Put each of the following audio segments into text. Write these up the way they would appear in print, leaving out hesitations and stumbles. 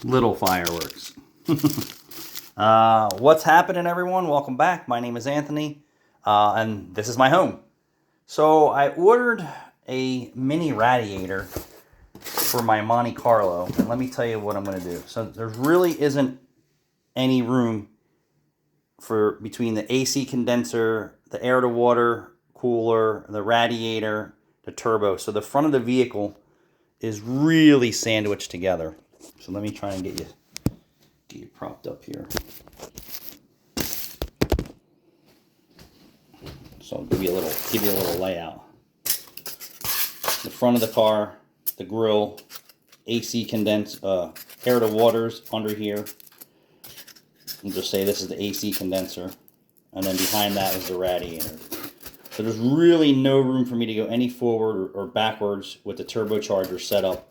Little fireworks. What's happening, everyone? Welcome back. My name is Anthony, and this is my home. So I ordered a mini radiator for my Monte Carlo, and let me tell you what I'm going to do. So there really isn't any room for between the AC condenser, the air-to-water cooler, the radiator, the turbo. So the front of the vehicle is really sandwiched together. So let me try and get you propped up here. So I'll give you a little layout. The front of the car, the grill, AC air to water's under here. I'll just say this is the AC condenser, and then behind that is the radiator. So there's really no room for me to go any forward or backwards with the turbocharger set up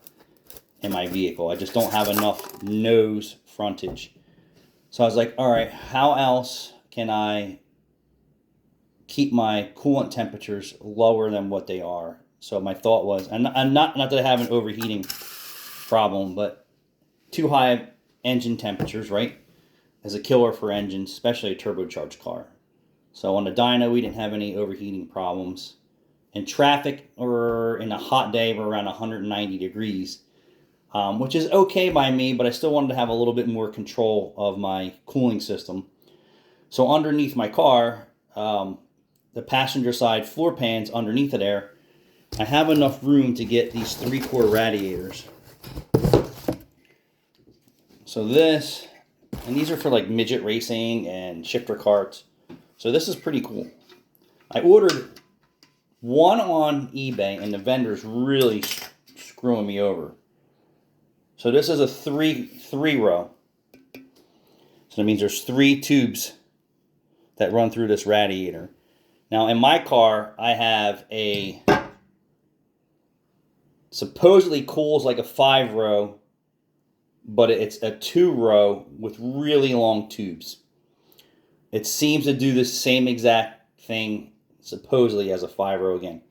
in my vehicle. I just don't have enough nose frontage. So I was like, all right, how else can I keep my coolant temperatures lower than what they are? So my thought was, and not that I have an overheating problem, but too high engine temperatures, right, is a killer for engines, especially a turbocharged car. So on the dyno, we didn't have any overheating problems. In traffic or in a hot day, we're around 190 degrees. Which is okay by me, but I still wanted to have a little bit more control of my cooling system. So underneath my car, the passenger side floor pans underneath of there, I have enough room to get these 3-core radiators. So this, and these are for like Midget racing and shifter carts. So this is pretty cool. I ordered one on eBay, and the vendor's really screwing me over. So this is a three row. So that means there's 3 tubes that run through this radiator. Now in my car, I have a supposedly cools like a 5 row, but it's a 2 row with really long tubes. It seems to do the same exact thing supposedly as a 5 row again.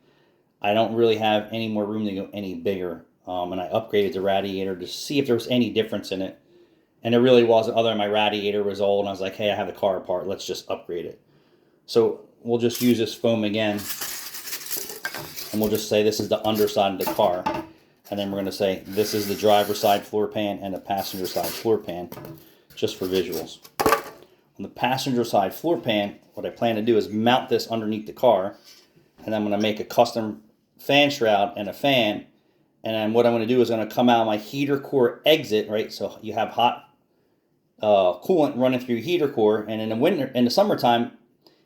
I don't really have any more room to go any bigger. And I upgraded the radiator to see if there was any difference in it. And there really wasn't, other than my radiator was old, and I was like, hey, I have the car apart, let's just upgrade it. So we'll just use this foam again, and we'll just say this is the underside of the car. And then we're going to say this is the driver's side floor pan and the passenger side floor pan, just for visuals. On the passenger side floor pan, what I plan to do is mount this underneath the car, and I'm going to make a custom fan shroud and a fan. And then what I'm going to do is I'm going to come out of my heater core exit, right? So you have hot coolant running through your heater core, and in the summertime,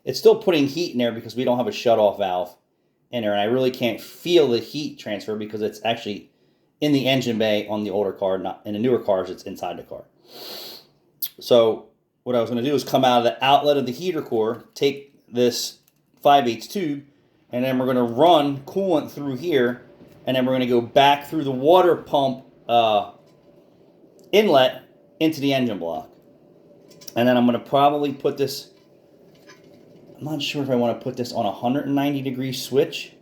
it's still putting heat in there because we don't have a shutoff valve in there, and I really can't feel the heat transfer because it's actually in the engine bay on the older car, not in the newer cars. It's inside the car. So what I was going to do is come out of the outlet of the heater core, take this 5/8 tube, and then we're going to run coolant through here. And then we're going to go back through the water pump inlet into the engine block. And then I'm going to probably put this, I'm not sure if I want to put this on a 190 degree switch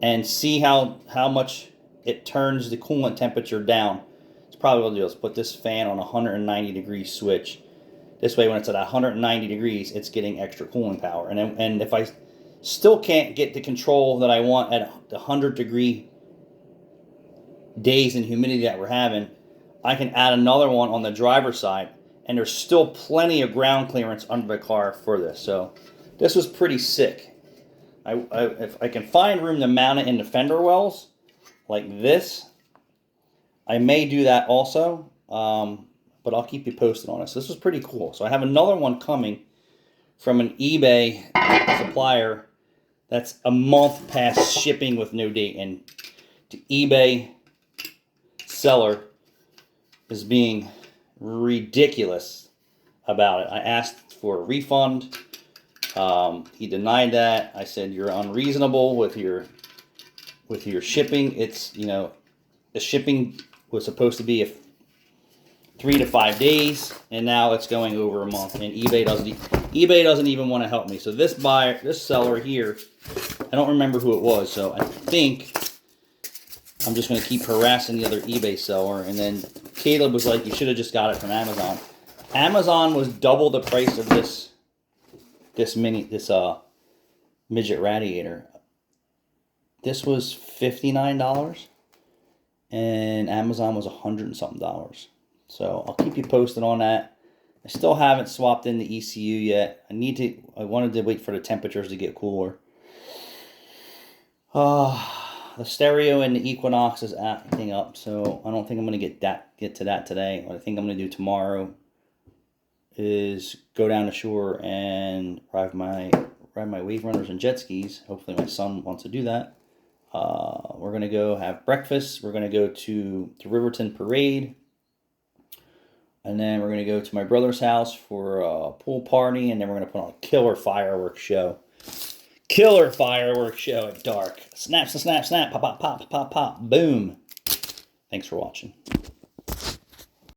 and see how much it turns the coolant temperature down. It's probably what I'll do is put this fan on a 190 degree switch. This way when it's at 190 degrees, it's getting extra cooling power. And if I still can't get the control that I want at the 100-degree days and humidity that we're having, I can add another one on the driver's side, and there's still plenty of ground clearance under the car for this. So this was pretty sick. If I can find room to mount it in the fender wells like this, I may do that also, but I'll keep you posted on this. This was pretty cool. So I have another one coming from an eBay supplier that's a month past shipping with no date, and the eBay seller is being ridiculous about it. I asked for a refund. He denied that. I said, you're unreasonable with your shipping. It's, the shipping was supposed to be 3 to 5 days, and now it's going over a month, and eBay doesn't even want to help me. So this seller here, I don't remember who it was, so I think I'm just going to keep harassing the other eBay seller and then Caleb was like, you should have just got it from Amazon. Amazon was double the price of this midget radiator. This was $59, and Amazon was $100 and something. So I'll keep you posted on that. I still haven't swapped in the ECU yet. I wanted to wait for the temperatures to get cooler. The stereo and the Equinox is acting up, so I don't think I'm gonna get to that today. What I think I'm gonna do tomorrow is go down the shore and ride my wave runners and jet skis. Hopefully my son wants to do that. We're gonna go have breakfast. We're gonna go to the Riverton Parade. And then we're going to go to my brother's house for a pool party. And then we're going to put on a killer fireworks show. Killer fireworks show at dark. Snap, snap, snap, snap. Pop, pop, pop, pop, pop. Boom. Thanks for watching.